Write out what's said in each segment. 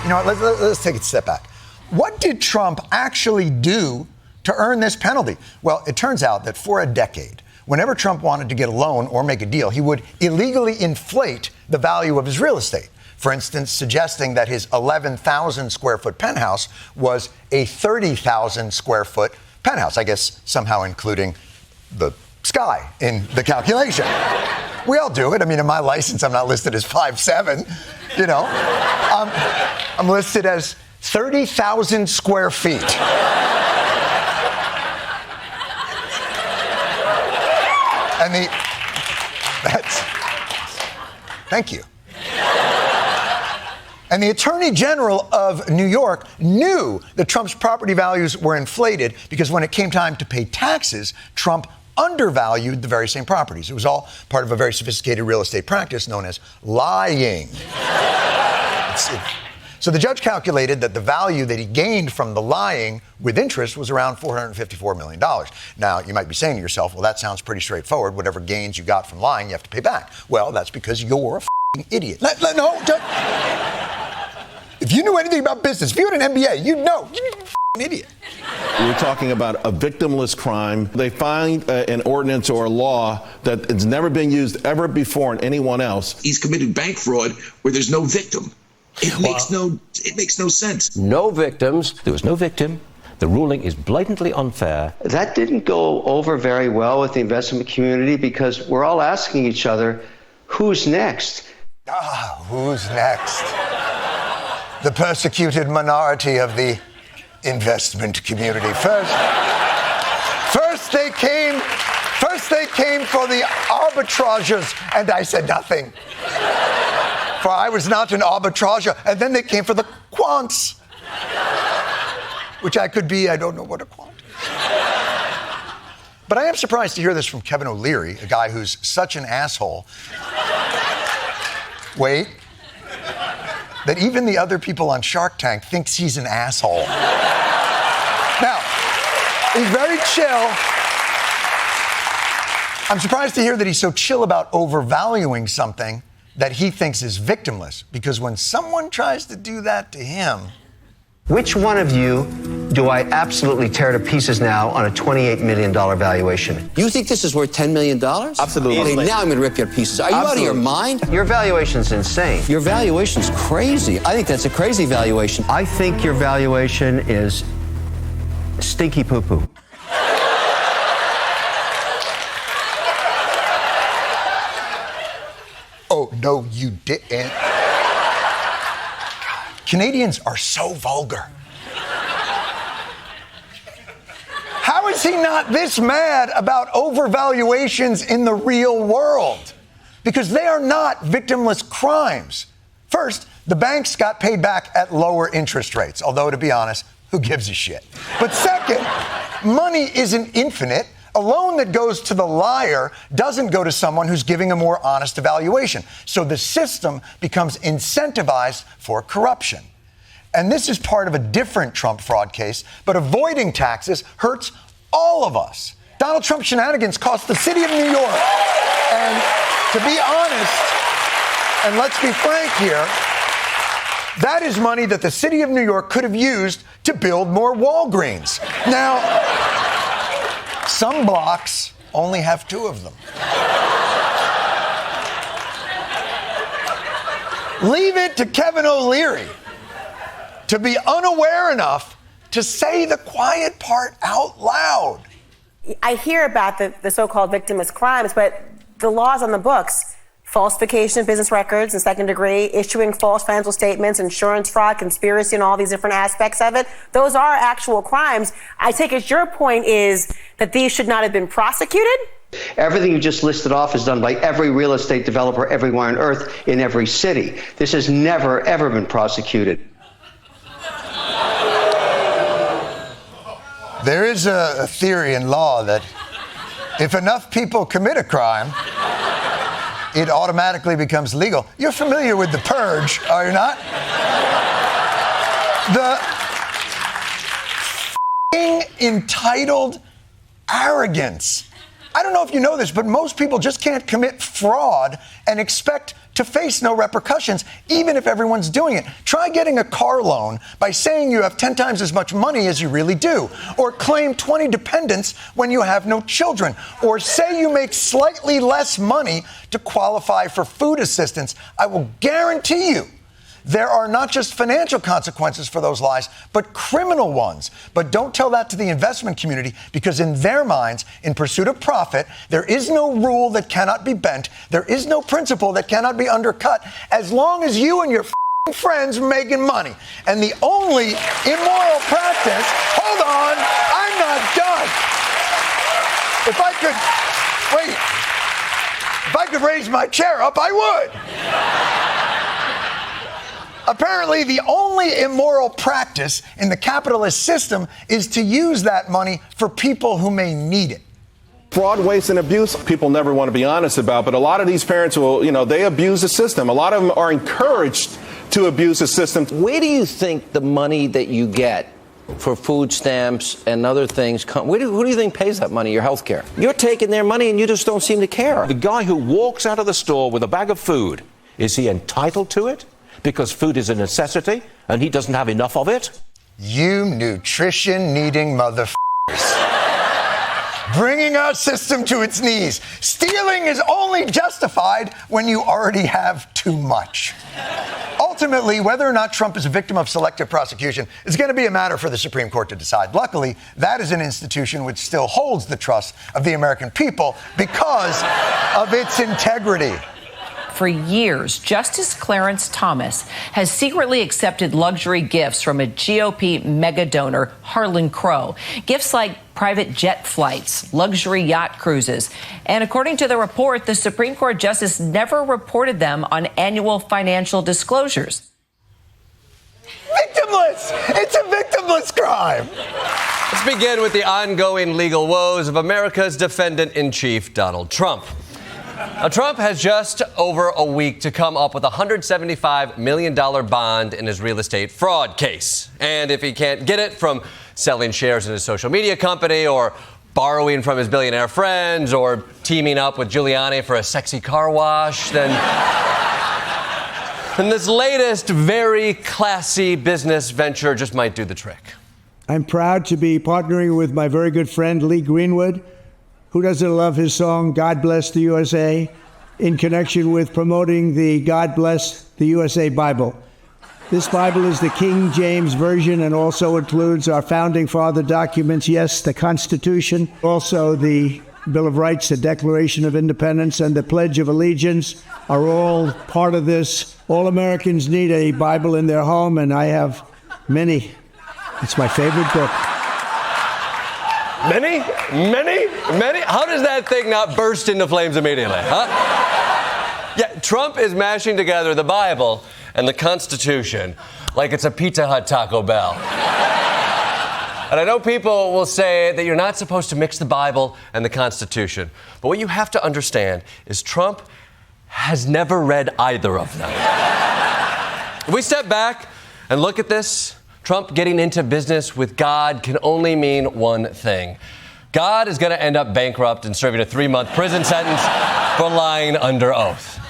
You know what, let's take a step back. What did Trump actually do to earn this penalty? Well, it turns out that for a decade, whenever Trump wanted to get a loan or make a deal, he would illegally inflate the value of his real estate. For instance, suggesting that his 11,000 square foot penthouse was a 30,000 square foot penthouse, I guess somehow including the sky in the calculation. We all do it. I mean, in my license, I'm not listed as 5'7", you know. I'm listed as 30,000 square feet. And thank you. And the Attorney General of New York knew that Trump's property values were inflated because when it came time to pay taxes, Trump undervalued the very same properties. It was all part of a very sophisticated real estate practice known as lying. So the judge calculated that the value that he gained from the lying with interest was around $454 million. Now, you might be saying to yourself, well, that sounds pretty straightforward. Whatever gains you got from lying, you have to pay back. Well, that's because you're a f***ing idiot. If you knew anything about business, if you had an MBA, you'd know. You're a f***ing idiot. We're talking about a victimless crime. They find an ordinance or a law that has never been used ever before in anyone else. He's committed bank fraud where there's no victim. It makes no sense. No victims. There was no victim. The ruling is blatantly unfair. That didn't go over very well with the investment community because we're all asking each other, who's next? Who's next? The persecuted minority of the investment community. First they came for the arbitrageurs, and I said nothing. For I was not an arbitrager. And then they came for the quants, which I could be. I don't know what a quant is. But I am surprised to hear this from Kevin O'Leary, a guy who's such an asshole. Wait. That even the other people on Shark Tank thinks he's an asshole. Now, he's very chill. I'm surprised to hear that he's so chill about overvaluing something that he thinks is victimless, because when someone tries to do that to him... Which one of you do I absolutely tear to pieces now on a $28 million valuation? You think this is worth $10 million? Absolutely. Okay, now I'm going to rip your pieces. Are you out of your mind? Your valuation's insane. Your valuation's crazy. I think that's a crazy valuation. I think your valuation is stinky poo-poo. Oh, no, you didn't. Canadians are so vulgar. How is he not this mad about overvaluations in the real world? Because they are not victimless crimes. First, the banks got paid back at lower interest rates, although, to be honest, who gives a shit? But second, money isn't infinite. A loan that goes to the liar doesn't go to someone who's giving a more honest evaluation. So the system becomes incentivized for corruption. And this is part of a different Trump fraud case, but avoiding taxes hurts all of us. Donald Trump's shenanigans cost the city of New York. And to be honest, and let's be frank here, that is money that the city of New York could have used to build more Walgreens. Now, some blocks only have 2 of them. Leave it to Kevin O'Leary to be unaware enough to say the quiet part out loud. I hear about the so-called victimless crimes, but the laws on the books, falsification of business records in second degree, issuing false financial statements, insurance fraud, conspiracy, and all these different aspects of it, those are actual crimes. I take it your point is that these should not have been prosecuted? Everything you just listed off is done by every real estate developer everywhere on earth in every city. This has never, ever been prosecuted. There is a theory in law that if enough people commit a crime, it automatically becomes legal. You're familiar with the purge, are you not? The f***ing entitled arrogance. I don't know if you know this, but most people just can't commit fraud and expect to face no repercussions, even if everyone's doing it. Try getting a car loan by saying you have 10 times as much money as you really do, or claim 20 dependents when you have no children, or say you make slightly less money to qualify for food assistance. I will guarantee you there are not just financial consequences for those lies, but criminal ones. But don't tell that to the investment community, because in their minds, in pursuit of profit, there is no rule that cannot be bent. There is no principle that cannot be undercut, as long as you and your friends are making money. And the only immoral practice, hold on, I'm not done. If I could raise my chair up, I would. Apparently, the only immoral practice in the capitalist system is to use that money for people who may need it. Fraud, waste, and abuse, people never want to be honest about, but a lot of these parents will, they abuse the system. A lot of them are encouraged to abuse the system. Where do you think the money that you get for food stamps and other things who do you think pays that money, your health care? You're taking their money and you just don't seem to care. The guy who walks out of the store with a bag of food, is he entitled to it? Because food is a necessity and he doesn't have enough of it? You nutrition-needing motherfuckers. Bringing our system to its knees. Stealing is only justified when you already have too much. Ultimately, whether or not Trump is a victim of selective prosecution is going to be a matter for the Supreme Court to decide. Luckily, that is an institution which still holds the trust of the American people because of its integrity. For years, Justice Clarence Thomas has secretly accepted luxury gifts from a GOP mega donor, Harlan Crow. Gifts like private jet flights, luxury yacht cruises. And according to the report, the Supreme Court justice never reported them on annual financial disclosures. Victimless! It's a victimless crime! Let's begin with the ongoing legal woes of America's defendant-in-chief, Donald Trump. Now, Trump has just over a week to come up with a $175 million bond in his real estate fraud case. And if he can't get it from selling shares in his social media company, or borrowing from his billionaire friends, or teaming up with Giuliani for a sexy car wash, then this latest very classy business venture just might do the trick. I'm proud to be partnering with my very good friend Lee Greenwood. Who doesn't love his song, God Bless the USA, in connection with promoting the God Bless the USA Bible. This Bible is the King James Version and also includes our founding father documents, yes, the Constitution, also the Bill of Rights, the Declaration of Independence, and the Pledge of Allegiance are all part of this. All Americans need a Bible in their home, and I have many. It's my favorite book. Many? How does that thing not burst into flames immediately, huh? Yeah, Trump is mashing together the Bible and the Constitution like it's a Pizza Hut Taco Bell. And I know people will say that you're not supposed to mix the Bible and the Constitution. But what you have to understand is Trump has never read either of them. If we step back and look at this, Trump getting into business with God can only mean one thing. God is going to end up bankrupt and serving a 3-month prison sentence for lying under oath.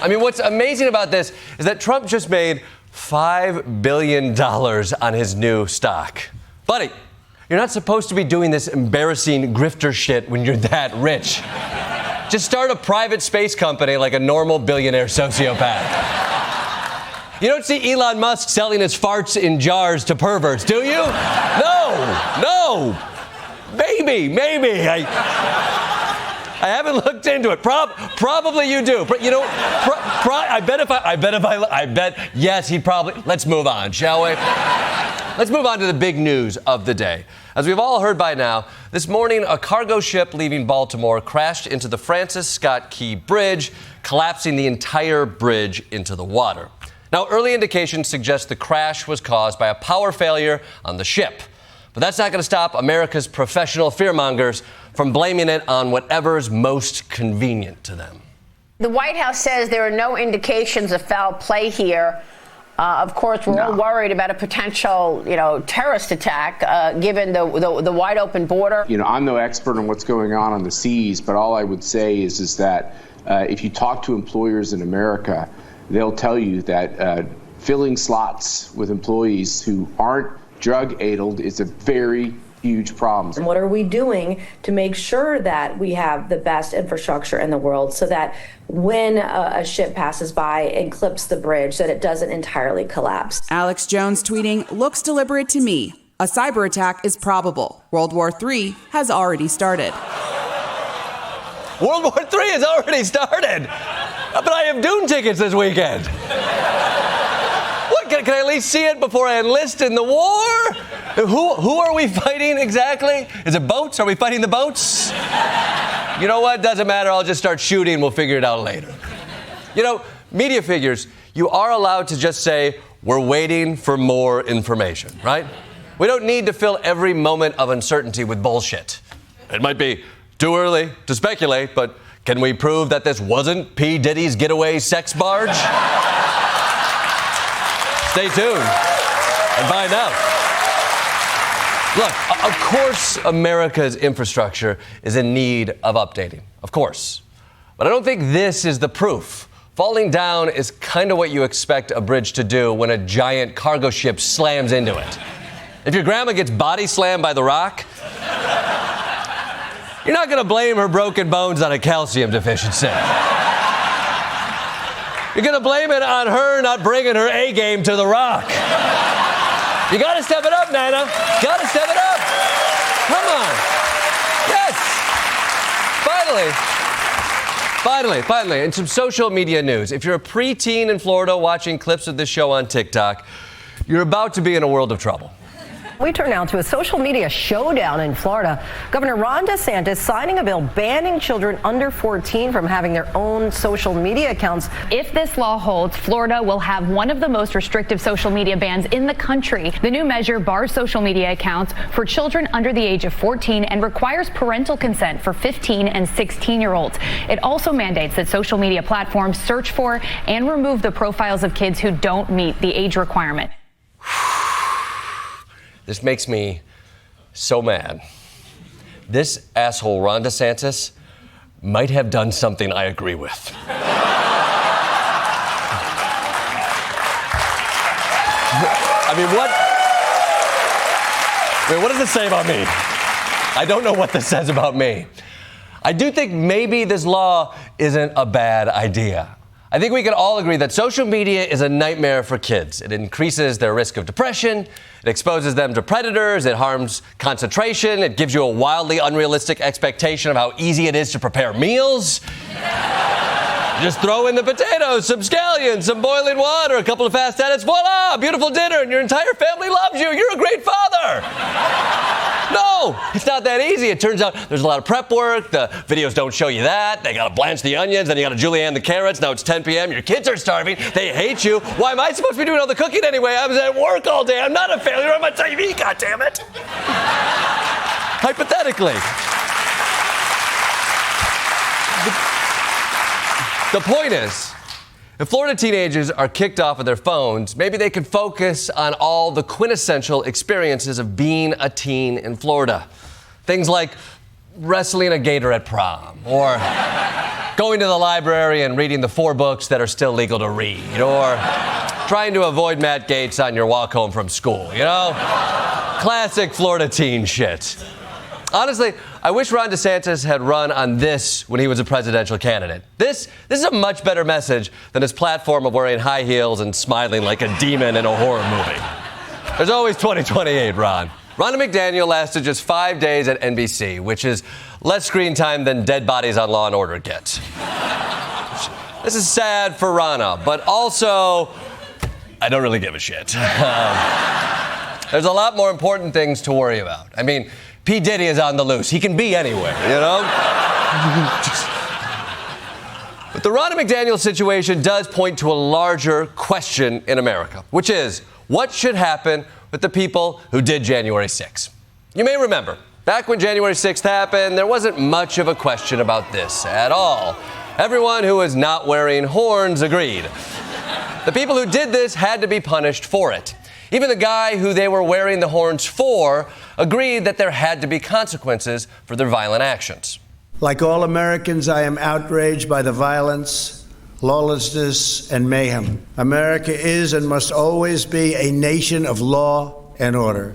I mean, what's amazing about this is that Trump just made $5 billion on his new stock. Buddy, you're not supposed to be doing this embarrassing grifter shit when you're that rich. Just start a private space company like a normal billionaire sociopath. You don't see Elon Musk selling his farts in jars to perverts, do you? No. Maybe. I haven't looked into it. Probably you do. You know, I bet. Yes, he'd probably. Let's move on, shall we? Let's move on to the big news of the day. As we've all heard by now, this morning a cargo ship leaving Baltimore crashed into the Francis Scott Key Bridge, collapsing the entire bridge into the water. Now, early indications suggest the crash was caused by a power failure on the ship. But that's not going to stop America's professional fearmongers from blaming it on whatever's most convenient to them. The White House says there are no indications of foul play here. Of course, we're all worried about a potential, terrorist attack, given the wide open border. I'm no expert on what's going on the seas, but all I would say is that If you talk to employers in America, they'll tell you that filling slots with employees who aren't drug-addled is a very huge problem. And what are we doing to make sure that we have the best infrastructure in the world so that when a ship passes by and clips the bridge, that it doesn't entirely collapse? Alex Jones tweeting, "Looks deliberate to me. A cyber attack is probable. World War III has already started." World War III has already started. But I have Dune tickets this weekend. What, can I at least see it before I enlist in the war? Who are we fighting exactly? Is it boats? Are we fighting the boats? You know what? Doesn't matter. I'll just start shooting. We'll figure it out later. You know, media figures, you are allowed to just say, we're waiting for more information, right? We don't need to fill every moment of uncertainty with bullshit. It might be too early to speculate, but can we prove that this wasn't P. Diddy's getaway sex barge? Stay tuned and find out. Look, of course America's infrastructure is in need of updating. Of course. But I don't think this is the proof. Falling down is kind of what you expect a bridge to do when a giant cargo ship slams into it. If your grandma gets body slammed by the rock, you're not going to blame her broken bones on a calcium deficiency. You're going to blame it on her not bringing her A game to the rock. You got to step it up, Nana. Got to step it up. Come on. Yes. Finally, in some social media news, if you're a preteen in Florida watching clips of this show on TikTok, you're about to be in a world of trouble. We turn now to a social media showdown in Florida. Governor Ron DeSantis signing a bill banning children under 14 from having their own social media accounts. If this law holds, Florida will have one of the most restrictive social media bans in the country. The new measure bars social media accounts for children under the age of 14 and requires parental consent for 15 and 16-year-olds. It also mandates that social media platforms search for and remove the profiles of kids who don't meet the age requirement. This makes me so mad. This asshole, Ron DeSantis, might have done something I agree with. what does this say about me? I don't know what this says about me. I do think maybe this law isn't a bad idea. I think we can all agree that social media is a nightmare for kids. It increases their risk of depression. It exposes them to predators. It harms concentration. It gives you a wildly unrealistic expectation of how easy it is to prepare meals. Just throw in the potatoes, some scallions, some boiling water, a couple of fast edits. Voila! Beautiful dinner, and your entire family loves you. You're a great father. No, it's not that easy. It turns out there's a lot of prep work. The videos don't show you that. They got to blanch the onions, then you got to julienne the carrots. Now it's 10 p.m. Your kids are starving. They hate you. Why am I supposed to be doing all the cooking anyway? I was at work all day. I'm not a failure. I'm on TV, goddammit. Hypothetically. The point is, if Florida teenagers are kicked off of their phones, maybe they could focus on all the quintessential experiences of being a teen in Florida. Things like wrestling a gator at prom, or going to the library and reading the 4 books that are still legal to read, or trying to avoid Matt Gaetz on your walk home from school, you know? Classic Florida teen shit. Honestly, I wish Ron DeSantis had run on this when he was a presidential candidate. This is a much better message than his platform of wearing high heels and smiling like a demon in a horror movie. There's always 2028, Ron. Ronna McDaniel lasted just 5 days at NBC, which is less screen time than dead bodies on Law & Order get. This is sad for Ronna, but also, I don't really give a shit. There's a lot more important things to worry about. I mean, P. Diddy is on the loose. He can be anywhere, you know? But the Ronna McDaniel situation does point to a larger question in America, which is, what should happen with the people who did January 6th? You may remember, back when January 6th happened, there wasn't much of a question about this at all. Everyone who was not wearing horns agreed. The people who did this had to be punished for it. Even the guy who they were wearing the horns for agreed that there had to be consequences for their violent actions. Like all Americans, I am outraged by the violence, lawlessness, and mayhem. America is and must always be a nation of law and order.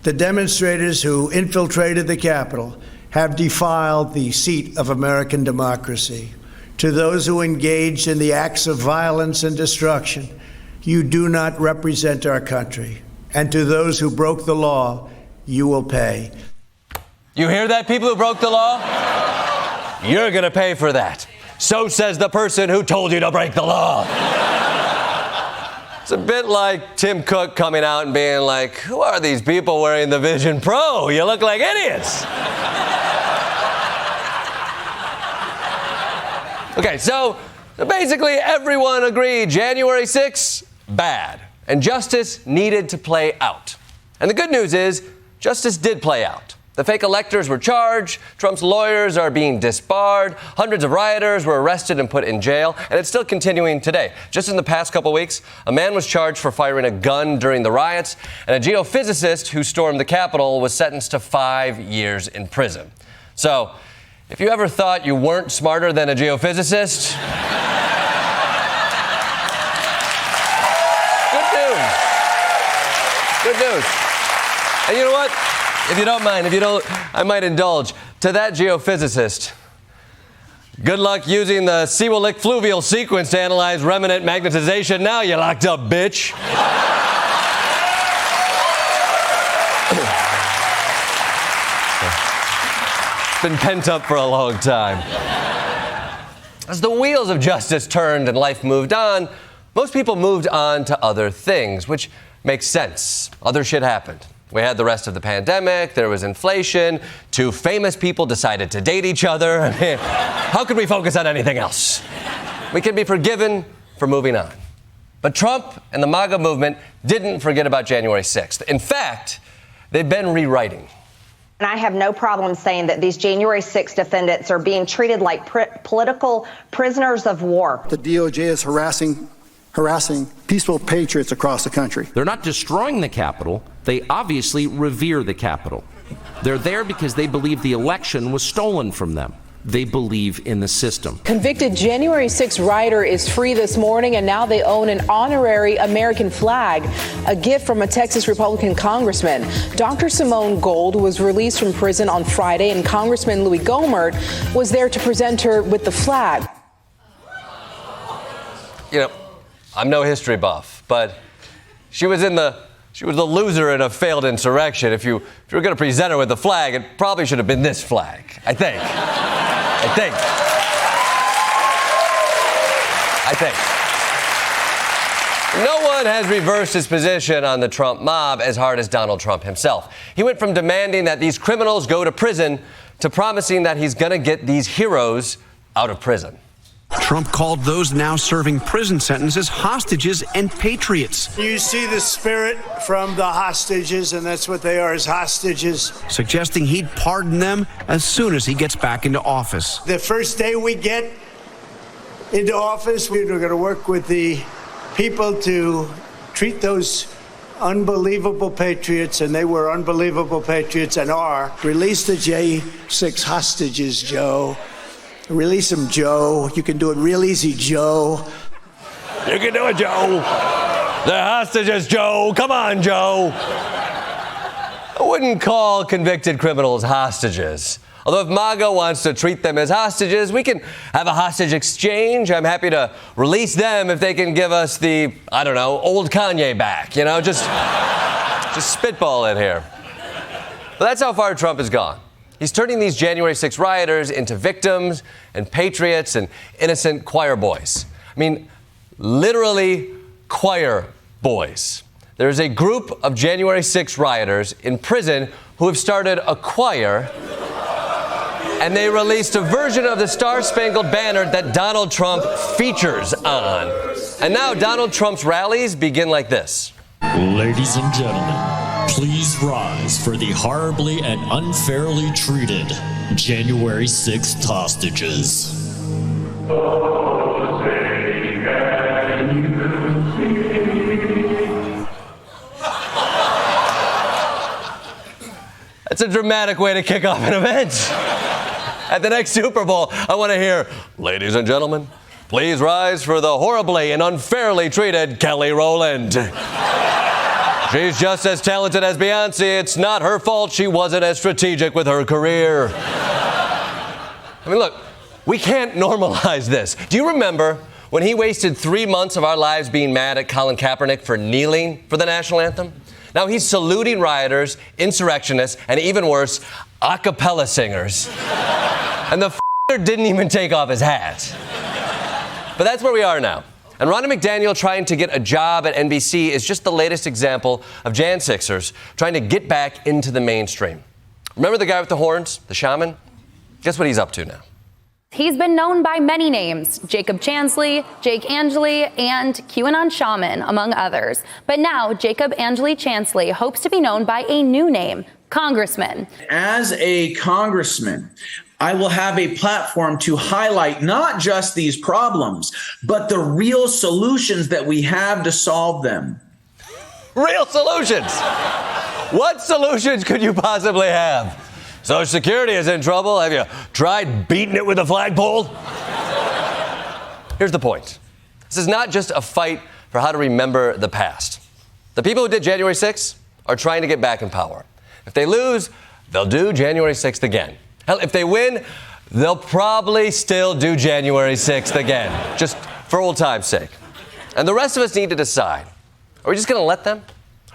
The demonstrators who infiltrated the Capitol have defiled the seat of American democracy. To those who engaged in the acts of violence and destruction, you do not represent our country. And to those who broke the law, you will pay. You hear that, people who broke the law? You're going to pay for that. So says the person who told you to break the law. It's a bit like Tim Cook coming out and being like, who are these people wearing the Vision Pro? You look like idiots. Okay, so basically everyone agreed January 6th, bad. And justice needed to play out. And the good news is, justice did play out. The fake electors were charged, Trump's lawyers are being disbarred, hundreds of rioters were arrested and put in jail, and it's still continuing today. Just in the past couple weeks, a man was charged for firing a gun during the riots, and a geophysicist who stormed the Capitol was sentenced to 5 years in prison. So, if you ever thought you weren't smarter than a geophysicist, good news. And you know what? If you don't mind, I might indulge. To that geophysicist, good luck using the Siwalik fluvial sequence to analyze remnant magnetization. Now you locked up, bitch. It's been pent up for a long time. As the wheels of justice turned and life moved on, most people moved on to other things, which makes sense. Other shit happened. We had the rest of the pandemic, there was inflation, 2 famous people decided to date each other. I mean, how could we focus on anything else? We can be forgiven for moving on. But Trump and the MAGA movement didn't forget about January 6th. In fact, they've been rewriting. And I have no problem saying that these January 6 defendants are being treated like political prisoners of war. The DOJ is harassing peaceful patriots across the country. They're not destroying the Capitol. They obviously revere the Capitol. They're there because they believe the election was stolen from them. They believe in the system. Convicted January 6 rioter is free this morning, and now they own an honorary American flag, a gift from a Texas Republican congressman. Dr. Simone Gold was released from prison on Friday, and Congressman Louis Gohmert was there to present her with the flag. You know, I'm no history buff, but she was the loser in a failed insurrection. If you were going to present her with the flag, it probably should have been this flag, I think. No one has reversed his position on the Trump mob as hard as Donald Trump himself. He went from demanding that these criminals go to prison to promising that he's going to get these heroes out of prison. Trump called those now serving prison sentences hostages and patriots. You see the spirit from the hostages, and that's what they are, is hostages. Suggesting he'd pardon them as soon as he gets back into office. The first day we get into office, we're going to work with the people to treat those unbelievable patriots, and they were unbelievable patriots and are. Release the J6 hostages, Joe. Release them, Joe. You can do it real easy, Joe. You can do it, Joe. They're hostages, Joe. Come on, Joe. I wouldn't call convicted criminals hostages. Although if MAGA wants to treat them as hostages, we can have a hostage exchange. I'm happy to release them if they can give us the, I don't know, old Kanye back. You know, just spitball it here. But that's how far Trump has gone. He's turning these January 6 rioters into victims and patriots and innocent choir boys. I mean, literally choir boys. There's a group of January 6 rioters in prison who have started a choir, and they released a version of the Star-Spangled Banner that Donald Trump features on. And now Donald Trump's rallies begin like this. Ladies and gentlemen, please rise for the horribly and unfairly treated January 6th hostages. That's a dramatic way to kick off an event. At the next Super Bowl, I want to hear, ladies and gentlemen, please rise for the horribly and unfairly treated Kelly Rowland. She's just as talented as Beyonce. It's not her fault she wasn't as strategic with her career. I mean, look, we can't normalize this. Do you remember when he wasted 3 months of our lives being mad at Colin Kaepernick for kneeling for the national anthem? Now he's saluting rioters, insurrectionists, and even worse, a cappella singers. And the f***er didn't even take off his hat. But that's where we are now. And Ronna McDaniel trying to get a job at NBC is just the latest example of Jan Sixers trying to get back into the mainstream. Remember the guy with the horns, the shaman? Guess what he's up to now? He's been known by many names, Jacob Chanley, Jake Angeli, and QAnon Shaman, among others. But now, Jacob Angeli Chanley hopes to be known by a new name, Congressman. As a congressman, I will have a platform to highlight not just these problems, but the real solutions that we have to solve them. Real solutions? What solutions could you possibly have? Social Security is in trouble. Have you tried beating it with a flagpole? Here's the point. This is not just a fight for how to remember the past. The people who did January 6th are trying to get back in power. If they lose, they'll do January 6th again. Hell, if they win, they'll probably still do January 6th again, just for old time's sake. And the rest of us need to decide, are we just going to let them?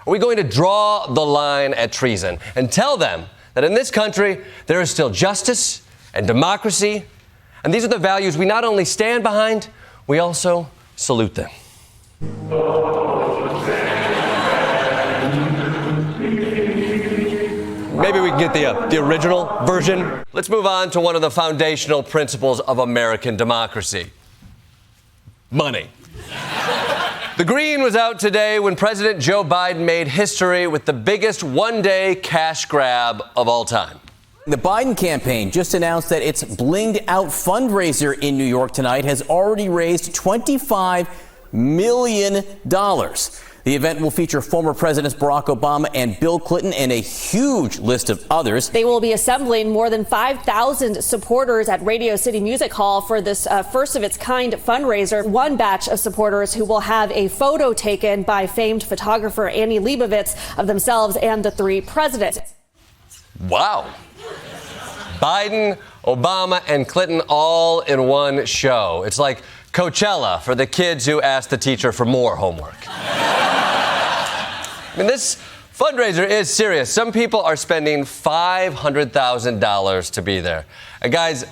Are we going to draw the line at treason and tell them that in this country, there is still justice and democracy, and these are the values we not only stand behind, we also salute them. Maybe we can get the original version. Let's move on to one of the foundational principles of American democracy. Money. The green was out today when President Joe Biden made history with the biggest one-day cash grab of all time. The Biden campaign just announced that its blinged-out fundraiser in New York tonight has already raised $25 million. The event will feature former Presidents Barack Obama and Bill Clinton and a huge list of others. They will be assembling more than 5,000 supporters at Radio City Music Hall for this first-of-its-kind fundraiser. One batch of supporters who will have a photo taken by famed photographer Annie Leibovitz of themselves and the three presidents. Wow. Biden, Obama, and Clinton all in one show. It's like Coachella for the kids who asked the teacher for more homework. I mean, this fundraiser is serious. Some people are spending $500,000 to be there. And guys,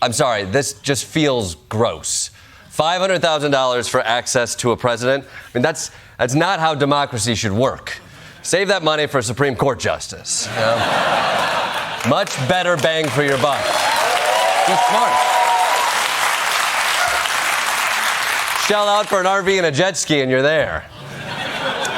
I'm sorry, this just feels gross. $500,000 for access to a president? I mean, that's not how democracy should work. Save that money for a Supreme Court justice. You know? Much better bang for your buck. Be smart. Shell out for an RV and a jet ski and you're there.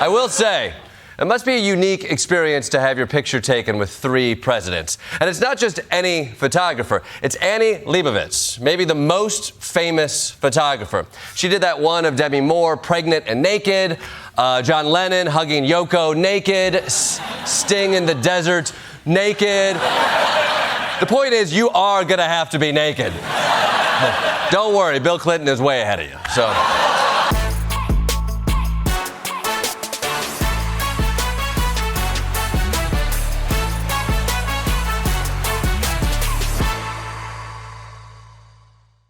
I will say, it must be a unique experience to have your picture taken with three presidents. And it's not just any photographer. It's Annie Leibovitz, maybe the most famous photographer. She did that one of Demi Moore, pregnant and naked, John Lennon hugging Yoko naked, Sting in the desert naked. The point is, you are going to have to be naked. Don't worry, Bill Clinton is way ahead of you. So